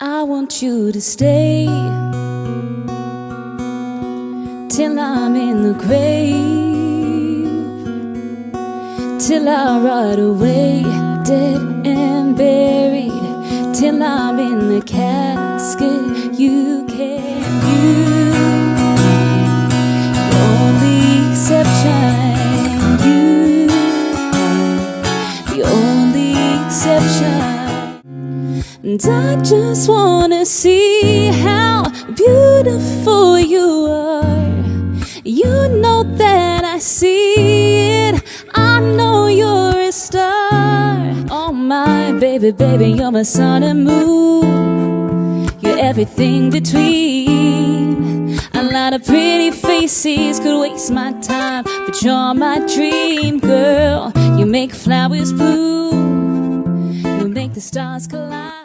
I want you to stay till I'm in the grave, till I rot away, dead and buried, till I'm in the casket. You can, you, the only exception, you, the only exception. And I just wanna see how beautiful you are. You know that I see it, I know you're a star. Oh my baby, baby, you're my sun and moon. You're everything between. A lot of pretty faces could waste my time, but you're my dream girl. You make flowers bloom, you make the stars collide.